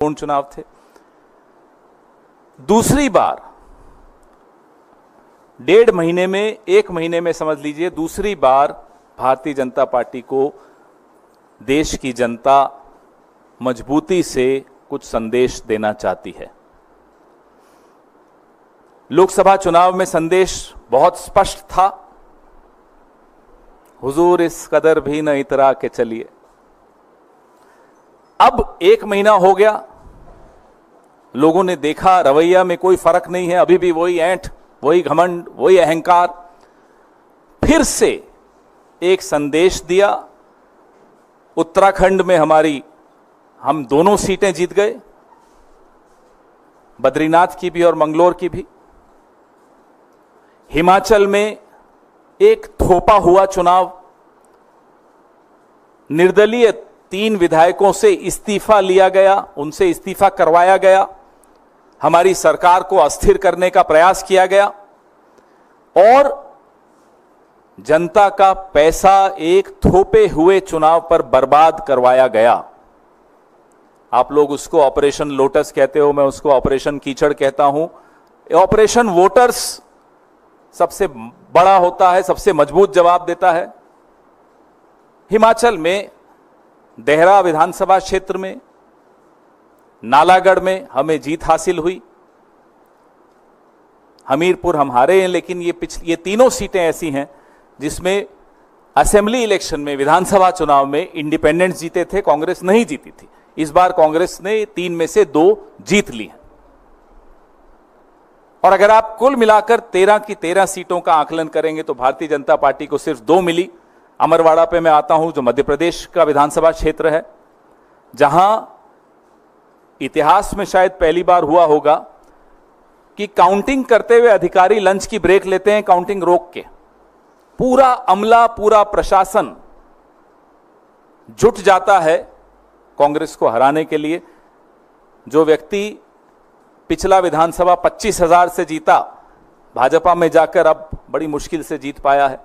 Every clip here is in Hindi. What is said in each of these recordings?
पूर्ण चुनाव थे। दूसरी बार 1.5 महीने में, 1 महीने में समझ लीजिए, दूसरी बार भारतीय जनता पार्टी को देश की जनता मजबूती से कुछ संदेश देना चाहती है। लोकसभा चुनाव में संदेश बहुत स्पष्ट था, हुजूर इस कदर भी न इतरा के चलिए। अब 1 महीना हो गया, लोगों ने देखा रवैया में कोई फर्क नहीं है, अभी भी वही ऐंठ, वही घमंड, वही अहंकार। फिर से एक संदेश दिया। उत्तराखंड में हम दोनों सीटें जीत गए, बद्रीनाथ की भी और मंगलोर की भी। हिमाचल में एक थोपा हुआ चुनाव, निर्दलीय 3 विधायकों से इस्तीफा लिया गया, उनसे इस्तीफा करवाया गया, हमारी सरकार को अस्थिर करने का प्रयास किया गया और जनता का पैसा एक थोपे हुए चुनाव पर बर्बाद करवाया गया। आप लोग उसको ऑपरेशन लोटस कहते हो, मैं उसको ऑपरेशन कीचड़ कहता हूं। ऑपरेशन वोटर्स सबसे बड़ा होता है, सबसे मजबूत जवाब देता है। हिमाचल में देहरा विधानसभा क्षेत्र में, नालागढ़ में हमें जीत हासिल हुई। हमीरपुर हम हारे हैं, लेकिन ये तीनों सीटें ऐसी हैं जिसमें असेंबली इलेक्शन में, विधानसभा चुनाव में इंडिपेंडेंट्स जीते थे, कांग्रेस नहीं जीती थी। इस बार कांग्रेस ने 3 में से 2 जीत ली हैं। और अगर आप कुल मिलाकर 13 की 13 सीटों का आकलन करेंगे तो भारतीय जनता पार्टी को सिर्फ 2 मिली। अमरवाड़ा पे मैं आता हूं, जो मध्य प्रदेश का विधानसभा क्षेत्र है, जहां इतिहास में शायद पहली बार हुआ होगा कि काउंटिंग करते हुए अधिकारी लंच की ब्रेक लेते हैं, काउंटिंग रोक के। पूरा अमला, पूरा प्रशासन जुट जाता है कांग्रेस को हराने के लिए। जो व्यक्ति पिछला विधानसभा 25,000 से जीता, भाजपा में जाकर अब बड़ी मुश्किल से जीत पाया है।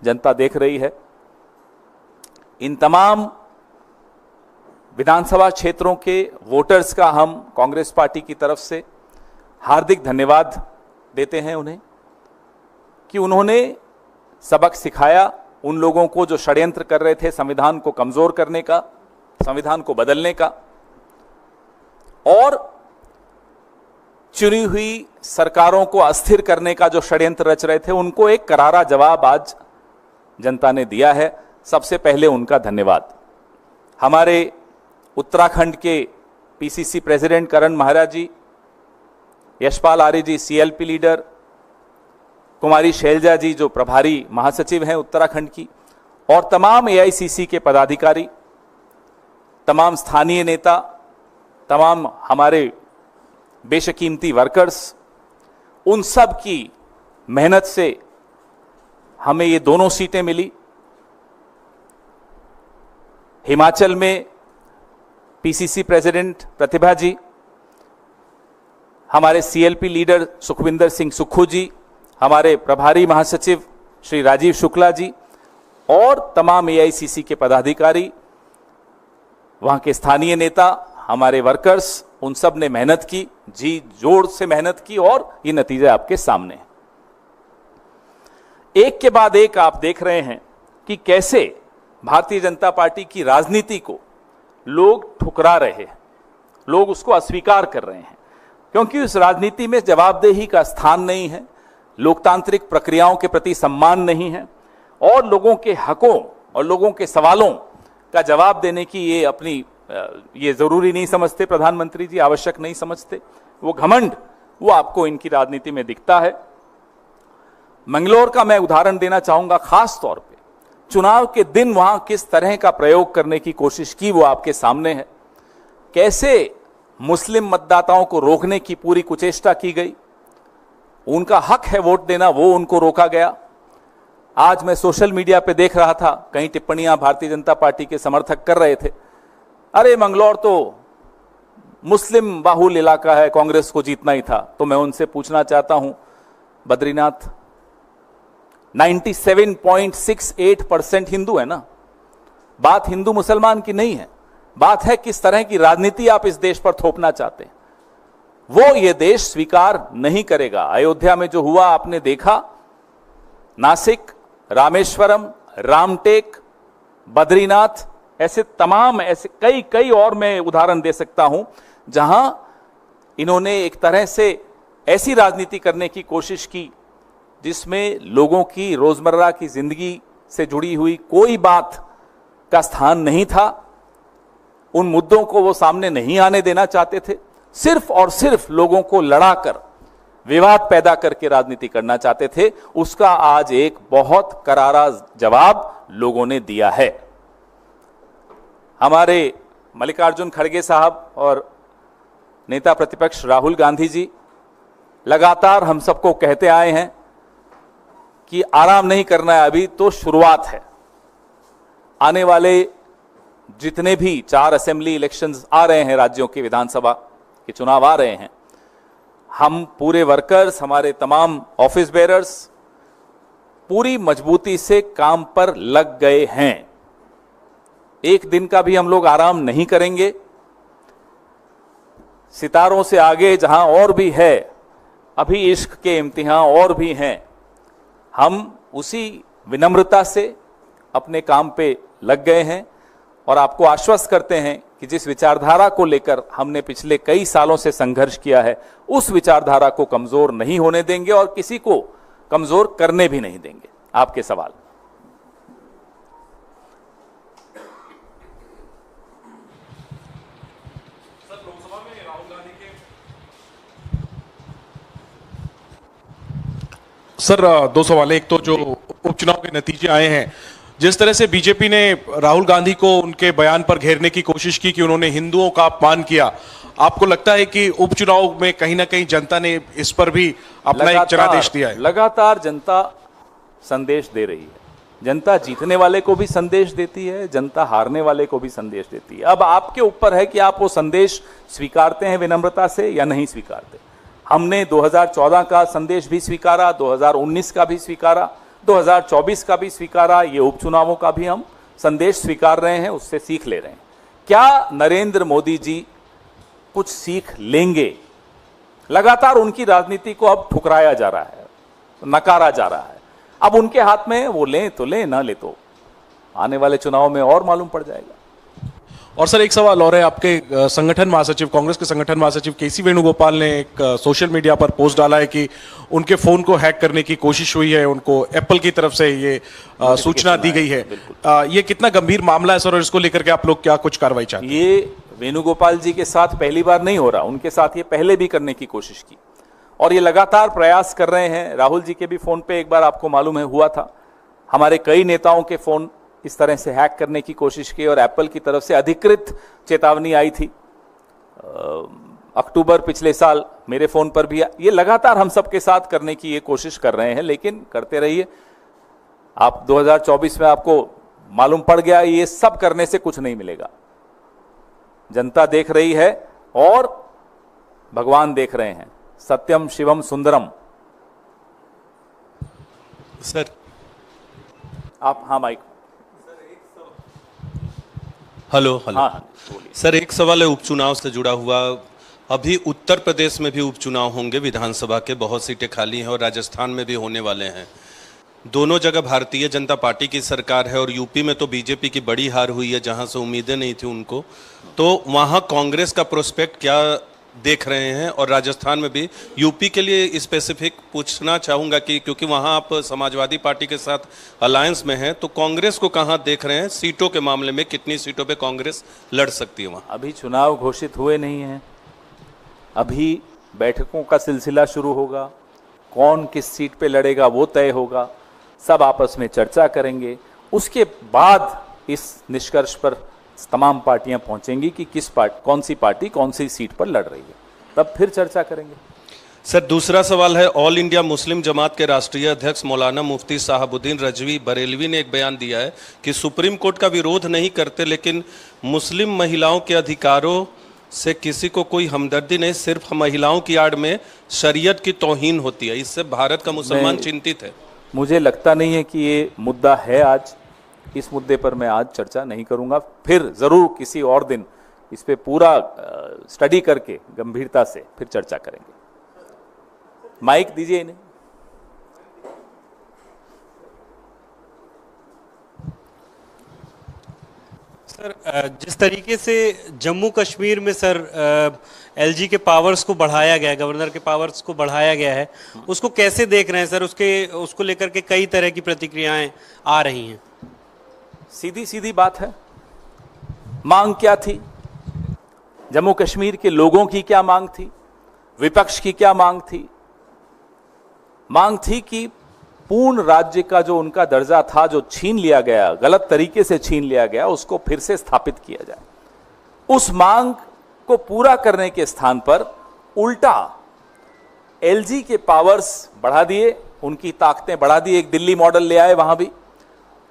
जनता देख रही है। इन तमाम विधानसभा क्षेत्रों के वोटर्स का हम कांग्रेस पार्टी की तरफ से हार्दिक धन्यवाद देते हैं उन्हें कि उन्होंने सबक सिखाया उन लोगों को जो षड्यंत्र कर रहे थे संविधान को कमजोर करने का, संविधान को बदलने का, और चुनी हुई सरकारों को अस्थिर करने का जो षड्यंत्र रच रहे थे, उनको एक करारा जवाब आज जनता ने दिया है। सबसे पहले उनका धन्यवाद। हमारे उत्तराखंड के पीसीसी प्रेसिडेंट करण महाराज जी, यशपाल आर्य जी सीएलपी लीडर, कुमारी शैलजा जी जो प्रभारी महासचिव हैं उत्तराखंड की, और तमाम एआईसीसी के पदाधिकारी, तमाम स्थानीय नेता, तमाम हमारे बेशकीमती वर्कर्स, उन सब की मेहनत से हमें ये दोनों सीटें मिली। हिमाचल में पीसीसी प्रेसिडेंट प्रतिभा जी, हमारे सीएलपी लीडर सुखविंदर सिंह सुक्खू जी, हमारे प्रभारी महासचिव श्री राजीव शुक्ला जी और तमाम एआईसीसी के पदाधिकारी, वहां के स्थानीय नेता, हमारे वर्कर्स, उन सब ने मेहनत की, जी जोर से मेहनत की और ये नतीजे आपके सामने हैं। एक के बाद एक आप देख रहे हैं कि कैसे भारतीय जनता पार्टी की राजनीति को लोग ठुकरा रहे हैं, लोग उसको अस्वीकार कर रहे हैं, क्योंकि उस राजनीति में जवाबदेही का स्थान नहीं है, लोकतांत्रिक प्रक्रियाओं के प्रति सम्मान नहीं है और लोगों के हकों और लोगों के सवालों का जवाब देने की ये जरूरी नहीं समझते प्रधानमंत्री जी, आवश्यक नहीं समझते। वो घमंड, वो आपको इनकी राजनीति में दिखता है। मंगलोर का मैं उदाहरण देना चाहूंगा खास तौर पे। चुनाव के दिन वहां किस तरह का प्रयोग करने की कोशिश की, वो आपके सामने है। कैसे मुस्लिम मतदाताओं को रोकने की पूरी कुचेष्टा की गई। उनका हक है वोट देना, वो उनको रोका गया। आज मैं सोशल मीडिया पे देख रहा था, कई टिप्पणियां भारतीय जनता पार्टी के समर्थक कर रहे थे, अरे मंगलौर तो मुस्लिम बाहुल इलाका है, कांग्रेस को जीतना ही था। तो मैं उनसे पूछना चाहता हूं, बद्रीनाथ 97.68% हिंदू है ना, बात हिंदू मुसलमान की नहीं है, बात है किस तरह की राजनीति आप इस देश पर थोपना चाहते हैं। वो ये देश स्वीकार नहीं करेगा। अयोध्या में जो हुआ आपने देखा, नासिक, रामेश्वरम, रामटेक, बद्रीनाथ, ऐसे तमाम ऐसे कई कई और मैं उदाहरण दे सकता हूं जहां इन्होंने एक तरह से ऐसी राजनीति करने की कोशिश की जिसमें लोगों की रोजमर्रा की जिंदगी से जुड़ी हुई कोई बात का स्थान नहीं था। उन मुद्दों को वो सामने नहीं आने देना चाहते थे। सिर्फ और सिर्फ लोगों को लड़ाकर, विवाद पैदा करके राजनीति करना चाहते थे। उसका आज एक बहुत करारा जवाब लोगों ने दिया है। हमारे मल्लिकार्जुन खड़गे साहब और नेता प्रतिपक्ष राहुल गांधी जी लगातार हम सबको कहते आए हैं कि आराम नहीं करना है, अभी तो शुरुआत है। आने वाले जितने भी 4 असेंबली इलेक्शंस आ रहे हैं, राज्यों के विधानसभा के चुनाव आ रहे हैं, हम पूरे वर्कर्स, हमारे तमाम ऑफिस बेरर्स पूरी मजबूती से काम पर लग गए हैं। एक दिन का भी हम लोग आराम नहीं करेंगे। सितारों से आगे जहां और भी है, अभी इश्क के इम्तिहान और भी हैं, हम उसी विनम्रता से अपने काम पे लग गए हैं और आपको आश्वस्त करते हैं कि जिस विचारधारा को लेकर हमने पिछले कई सालों से संघर्ष किया है, उस विचारधारा को कमजोर नहीं होने देंगे और किसी को कमजोर करने भी नहीं देंगे। आपके सवाल। सर 2 सवाल है। एक तो जो उपचुनाव के नतीजे आए हैं, जिस तरह से बीजेपी ने राहुल गांधी को उनके बयान पर घेरने की कोशिश की कि उन्होंने हिंदुओं का अपमान किया, आपको लगता है कि उपचुनाव में कहीं ना कहीं जनता ने इस पर भी अपना एक जनादेश दिया है? लगातार जनता संदेश दे रही है। जनता जीतने वाले को भी संदेश देती है, जनता हारने वाले को भी संदेश देती है। अब आपके ऊपर है कि आप वो संदेश स्वीकारते हैं विनम्रता से या नहीं स्वीकारते। हमने 2014 का संदेश भी स्वीकारा, 2019 का भी स्वीकारा, 2024 का भी स्वीकारा। ये उपचुनावों का भी हम संदेश स्वीकार रहे हैं, उससे सीख ले रहे हैं। क्या नरेंद्र मोदी जी कुछ सीख लेंगे? लगातार उनकी राजनीति को अब ठुकराया जा रहा है, नकारा जा रहा है। अब उनके हाथ में, वो लें तो लें, ना ले तो आने वाले चुनाव में और मालूम पड़ जाएगा। और सर एक सवाल और है, आपके संगठन महासचिव, कांग्रेस के संगठन महासचिव केसी वेणुगोपाल ने एक सोशल मीडिया पर पोस्ट डाला है कि उनके फोन को हैक करने की कोशिश हुई है, उनको एप्पल की तरफ से ये सूचना दी गई है। ये कितना गंभीर मामला है सर, और इसको लेकर के आप लोग क्या कुछ कार्रवाई चाहते हैं? ये वेणुगोपाल जी के साथ पहली बार नहीं हो रहा, उनके साथ ये पहले भी करने की कोशिश की और ये लगातार प्रयास कर रहे हैं। राहुल जी के भी फोन पे एक बार आपको मालूम है हुआ था। हमारे कई नेताओं के फोन इस तरह से हैक करने की कोशिश की और एप्पल की तरफ से अधिकृत चेतावनी आई थी अक्टूबर पिछले साल। मेरे फोन पर भी ये लगातार हम सबके साथ करने की ये कोशिश कर रहे हैं, लेकिन करते रहिए। आप 2024 में आपको मालूम पड़ गया, ये सब करने से कुछ नहीं मिलेगा। जनता देख रही है और भगवान देख रहे हैं। सत्यम शिवम सुंदरम। सर आप, हाँ माइक। Hello hello. हाँ, सर एक सवाल है उपचुनाव से जुड़ा हुआ। अभी उत्तर प्रदेश में भी उपचुनाव होंगे, विधानसभा के बहुत सीटें खाली हैं और राजस्थान में भी होने वाले हैं। दोनों जगह भारतीय जनता पार्टी की सरकार है और यूपी में तो बीजेपी की बड़ी हार हुई है, जहां से उम्मीदें नहीं थी उनको। तो वहां कांग्रेस का प्रोस्पेक्ट क्या देख रहे हैं? और राजस्थान में भी, यूपी के लिए स्पेसिफिक पूछना चाहूँगा कि क्योंकि वहाँ आप समाजवादी पार्टी के साथ अलायंस में हैं, तो कांग्रेस को कहाँ देख रहे हैं सीटों के मामले में? कितनी सीटों पे कांग्रेस लड़ सकती है वहाँ? अभी चुनाव घोषित हुए नहीं हैं, अभी बैठकों का सिलसिला शुरू होगा। कौन किस सीट पे लड़ेगा वो तय होगा, सब आपस में चर्चा करेंगे। उसके बाद इस निष्कर्ष पर तमाम पार्टियां पहुंचेंगी कि कौन सी पार्टी कौन सी सीट पर लड़ रही है, तब फिर चर्चा करेंगे। सर दूसरा सवाल है, ऑल इंडिया मुस्लिम जमात के राष्ट्रीय अध्यक्ष मौलाना मुफ्ती साहबुद्दीन रजवी बरेलवी ने एक बयान दिया है कि सुप्रीम कोर्ट का विरोध नहीं करते, लेकिन मुस्लिम महिलाओं के अधिकारों से किसी को कोई हमदर्दी नहीं, सिर्फ महिलाओं की आड़ में शरीयत की तौहीन होती है। इससे भारत का मुसलमान चिंतित है। मुझे लगता नहीं है कि ये मुद्दा है आज, इस मुद्दे पर मैं आज चर्चा नहीं करूंगा। फिर जरूर किसी और दिन इस पे पूरा स्टडी करके गंभीरता से फिर चर्चा करेंगे। माइक दीजिए इन्हें। सर, जिस तरीके से जम्मू कश्मीर में सर एलजी के पावर्स को बढ़ाया गया है, गवर्नर के पावर्स को बढ़ाया गया है, उसको कैसे देख रहे हैं सर? उसको लेकर के कई तरह की प्रतिक्रियाएं आ रही हैं। सीधी सीधी बात है, मांग क्या थी, जम्मू कश्मीर के लोगों की क्या मांग थी, विपक्ष की क्या मांग थी? मांग थी कि पूर्ण राज्य का जो उनका दर्जा था, जो छीन लिया गया, गलत तरीके से छीन लिया गया, उसको फिर से स्थापित किया जाए। उस मांग को पूरा करने के स्थान पर उल्टा एलजी के पावर्स बढ़ा दिए, उनकी ताकतें बढ़ा दी, एक दिल्ली मॉडल ले आए वहां भी,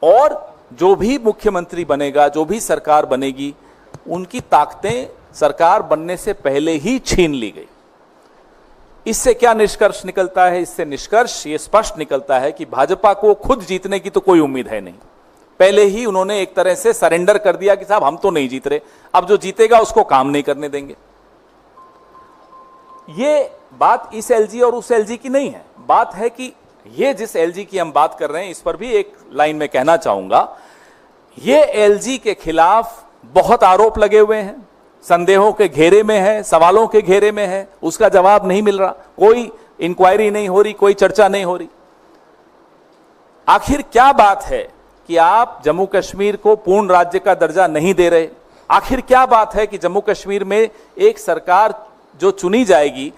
और जो भी मुख्यमंत्री बनेगा, जो भी सरकार बनेगी, उनकी ताकतें सरकार बनने से पहले ही छीन ली गई। इससे क्या निष्कर्ष निकलता है? इससे निष्कर्ष ये स्पष्ट निकलता है कि भाजपा को खुद जीतने की तो कोई उम्मीद है नहीं। पहले ही उन्होंने एक तरह से सरेंडर कर दिया कि साहब हम तो नहीं जीत रहे, अब जो जीतेगा उसको काम नहीं करने देंगे। ये बात इस एलजी और उस एलजी की नहीं है, बात है कि ये जिस एलजी की हम बात कर रहे हैं, इस पर भी एक लाइन में कहना चाहूंगा, ये एलजी के खिलाफ बहुत आरोप लगे हुए हैं, संदेहों के घेरे में है, सवालों के घेरे में है, उसका जवाब नहीं मिल रहा, कोई इंक्वायरी नहीं हो रही, कोई चर्चा नहीं हो रही। आखिर क्या बात है कि आप जम्मू कश्मीर को पूर्ण राज्य का दर्जा नहीं दे रहे? आखिर क्या बात है कि जम्मू कश्मीर में एक सरकार जो चुनी जाएगी,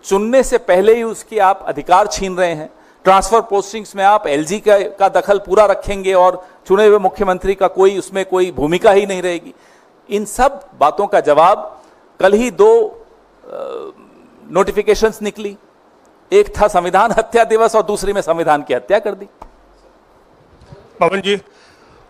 चुनने से पहले ही उसकी आप अधिकार छीन रहे हैं? ट्रांसफर पोस्टिंग्स में आप एलजी का दखल पूरा रखेंगे और चुने हुए मुख्यमंत्री का उसमें कोई भूमिका ही नहीं रहेगी। इन सब बातों का जवाब कल ही 2 नोटिफिकेशंस निकली, एक था संविधान हत्या दिवस और दूसरी में संविधान की हत्या कर दी। पवन जी,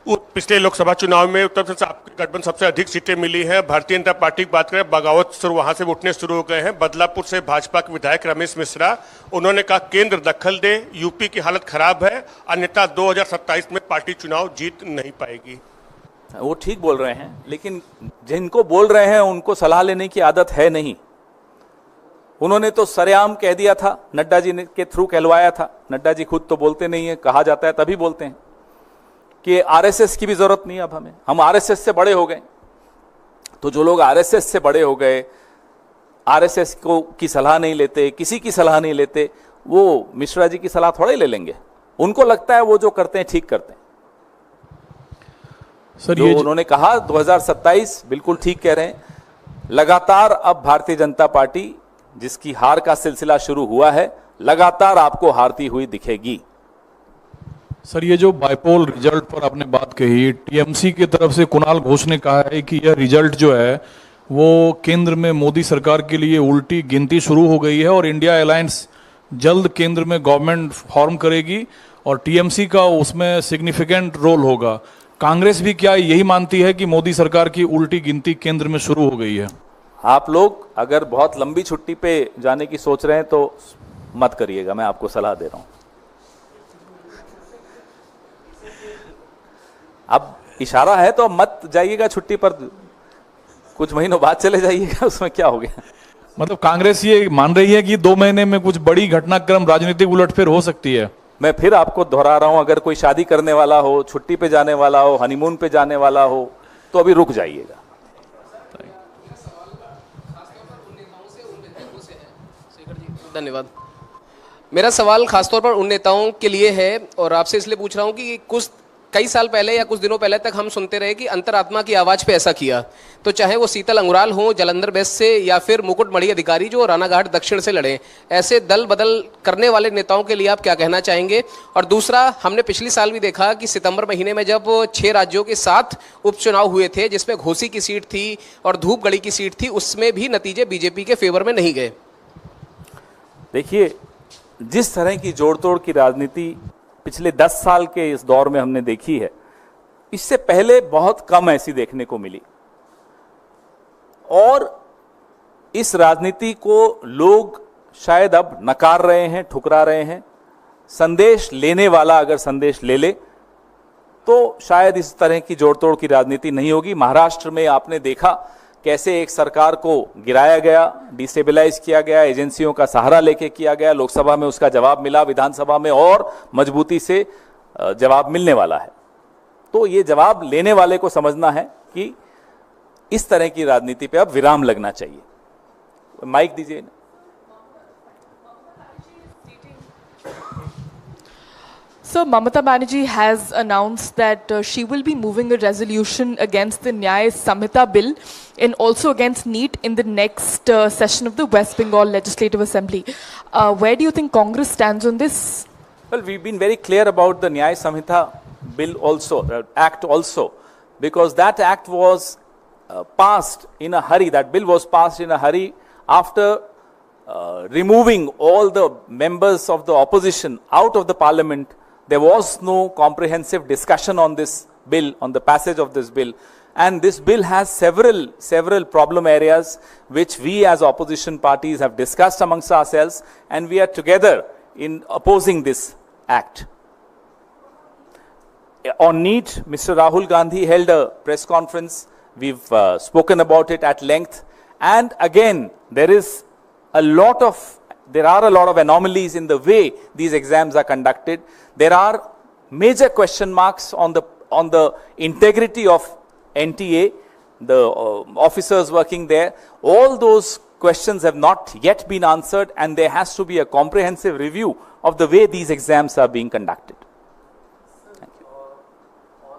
पिछले लोकसभा चुनाव में उत्तर प्रदेश आपके गठबंधन सबसे अधिक सीटें मिली हैं। भारतीय जनता पार्टी की बात करें, बगावत शुरू वहां से उठने शुरू हो गए हैं। बदलापुर से भाजपा के विधायक रमेश मिश्रा, उन्होंने कहा केंद्र दखल दे, यूपी की हालत खराब है, अन्यथा 2027 में पार्टी चुनाव जीत नहीं पाएगी। वो ठीक बोल रहे हैं, लेकिन जिनको बोल रहे हैं उनको सलाह लेने की आदत है नहीं। उन्होंने तो सरेआम कह दिया था, नड्डा जी ने के थ्रू कहलवाया था। नड्डा जी खुद तो बोलते नहीं है, कहा जाता है तभी बोलते हैं कि आरएसएस की भी जरूरत नहीं, अब हम आरएसएस से बड़े हो गए। तो जो लोग आरएसएस से बड़े हो गए, आरएसएस को की सलाह नहीं लेते, किसी की सलाह नहीं लेते, वो मिश्रा जी की सलाह थोड़ा ही ले लेंगे। उनको लगता है वो जो करते हैं ठीक करते हैं। सर, जो उन्होंने कहा 2027, बिल्कुल ठीक कह रहे हैं। लगातार अब भारतीय जनता पार्टी, जिसकी हार का सिलसिला शुरू हुआ है, लगातार आपको हारती हुई दिखेगी। सर, ये जो बाइपोल रिजल्ट पर आपने बात कही, टीएमसी की तरफ से कुणाल घोष ने कहा है कि यह रिजल्ट जो है वो केंद्र में मोदी सरकार के लिए उल्टी गिनती शुरू हो गई है और इंडिया अलायंस जल्द केंद्र में गवर्नमेंट फॉर्म करेगी और टीएमसी का उसमें सिग्निफिकेंट रोल होगा। कांग्रेस भी क्या यही मानती है कि मोदी सरकार की उल्टी गिनती केंद्र में शुरू हो गई है? आप लोग अगर बहुत लंबी छुट्टी पे जाने की सोच रहे हैं तो मत करिएगा, मैं आपको सलाह दे रहा हूं। अब इशारा है तो मत जाइएगा छुट्टी पर, कुछ महीनों बाद चले जाइएगा, उसमें क्या हो गया? मतलब कांग्रेस ये मान रही है कि 2 महीने में कुछ बड़ी घटनाक्रम, राजनीतिक उलटफेर हो सकती है। मैं फिर आपको दोहरा रहा हूं, अगर कोई शादी करने वाला हो, छुट्टी पे जाने वाला हो, हनीमून पे जाने वाला हो, तो अभी रुक जाइएगा। धन्यवाद। मेरा सवाल खासतौर पर उन नेताओं के लिए है और आपसे इसलिए पूछ रहा हूं कि कई साल पहले या कुछ दिनों पहले तक हम सुनते रहे कि अंतरात्मा की आवाज पे ऐसा किया, तो चाहे वो शीतल अंगुराल हो जलंधर वेस्ट से या फिर मुकुटमणि अधिकारी जो रानाघाट दक्षिण से लड़े, ऐसे दल बदल करने वाले नेताओं के लिए आप क्या कहना चाहेंगे? और दूसरा, हमने पिछले साल भी देखा कि सितंबर महीने में जब 6 राज्यों के 7 उपचुनाव हुए थे, जिसमें घोसी की सीट थी और धूपगढ़ी की सीट थी, उसमें भी नतीजे बीजेपी के फेवर में नहीं गए। देखिए, जिस तरह की जोड़ तोड़ की राजनीति पिछले 10 साल के इस दौर में हमने देखी है, इससे पहले बहुत कम ऐसी देखने को मिली। और इस राजनीति को लोग शायद अब नकार रहे हैं, ठुकरा रहे हैं। संदेश लेने वाला अगर संदेश ले ले तो शायद इस तरह की जोड़तोड़ की राजनीति नहीं होगी। महाराष्ट्र में आपने देखा कैसे एक सरकार को गिराया गया, डिस्टेबलाइज किया गया, एजेंसियों का सहारा लेके किया गया, लोकसभा में उसका जवाब मिला, विधानसभा में और मजबूती से जवाब मिलने वाला है। तो ये जवाब लेने वाले को समझना है कि इस तरह की राजनीति पे अब विराम लगना चाहिए। माइक दीजिए। So Mamata Banerjee has announced that she will be moving a resolution against the Nyaya Samhita bill and also against NEET in the next session of the West Bengal Legislative Assembly. Where do you think Congress stands on this? Well, we've been very clear about the Nyaya Samhita bill also, act also, because that act was passed in a hurry. That bill was passed in a hurry after removing all the members of the opposition out of the parliament. There was no comprehensive discussion on this bill, on the passage of this bill. And this bill has several problem areas which we as opposition parties have discussed amongst ourselves, and we are together in opposing this act. On NEET, Mr. Rahul Gandhi held a press conference. We've spoken about it at length. And again, there are a lot of anomalies in the way these exams are conducted. There are major question marks on the integrity of NTA, the officers working there. All those questions have not yet been answered, and there has to be a comprehensive review of the way these exams are being conducted. Thank you. On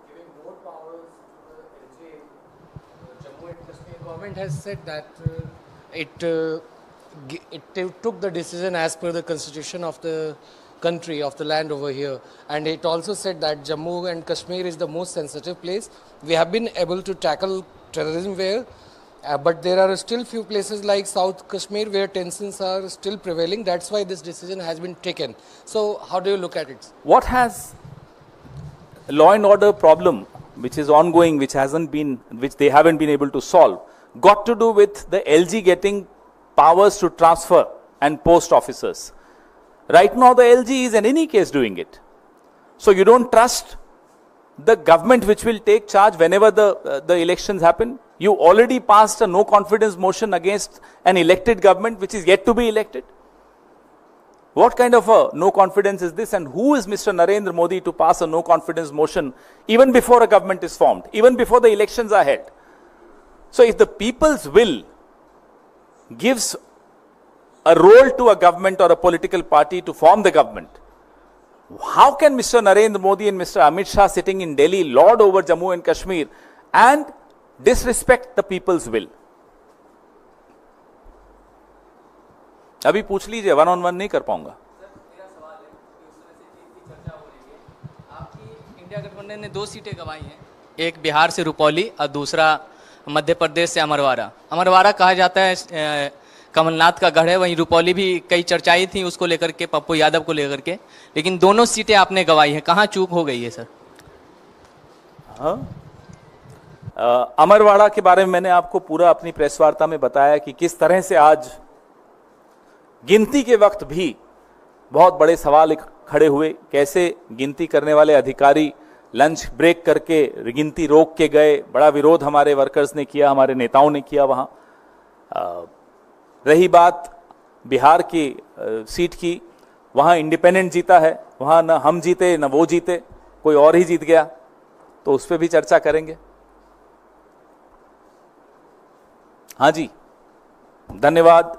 giving more powers to the LJ, Jammu and Kashmir government has said that it took the decision as per the constitution of the country, of the land over here, and it also said that Jammu and Kashmir is the most sensitive place. We have been able to tackle terrorism there, but there are still few places like South Kashmir where tensions are still prevailing. That's why this decision has been taken. So how do you look at it? What has law and order problem which is ongoing, which they haven't been able to solve, got to do with the LG getting powers to transfer and post officers? Right now the LG is in any case doing it. So you don't trust the government which will take charge whenever the elections happen? You already passed a no confidence motion against an elected government which is yet to be elected. What kind of a no confidence is this, and who is Mr. Narendra Modi to pass a no confidence motion even before a government is formed, even before the elections are held? So if the people's will gives a role to a government or a political party to form the government, how can Mr. Narendra Modi and Mr. Amit Shah sitting in Delhi lord over Jammu and Kashmir and disrespect the people's will? अभी पूछ लीजिए, 1-on-1 नहीं कर पाऊंगा। मेरा सवाल है कि उस तरह से जितनी चर्चा हो रही है, आपकी इंडिया गठबंधन ने 2 सीटें गंवाई हैं, एक बिहार से रुपौली और दूसरा मध्य प्रदेश से अमरवाड़ा। अमरवाड़ा कहा जाता है कमलनाथ का गढ़ है, वहीं रुपौली भी कई चर्चाएं थी उसको लेकर के, पप्पू यादव को लेकर के, लेकिन दोनों सीटें आपने गंवाई हैं। कहाँ चूक हो गई है सर? अमरवाड़ा के बारे में मैंने आपको पूरा अपनी प्रेस वार्ता में बताया कि किस तरह से आज गिनती के वक्त भी बहुत बड़े सवाल खड़े हुए, कैसे गिनती करने वाले अधिकारी लंच ब्रेक करके गिनती रोक के गए, बड़ा विरोध हमारे वर्कर्स ने किया, हमारे नेताओं ने किया वहाँ। रही बात बिहार की सीट की, वहाँ इंडिपेंडेंट जीता है, वहाँ न हम जीते न वो जीते, कोई और ही जीत गया, तो उस पर भी चर्चा करेंगे। हाँ जी, धन्यवाद।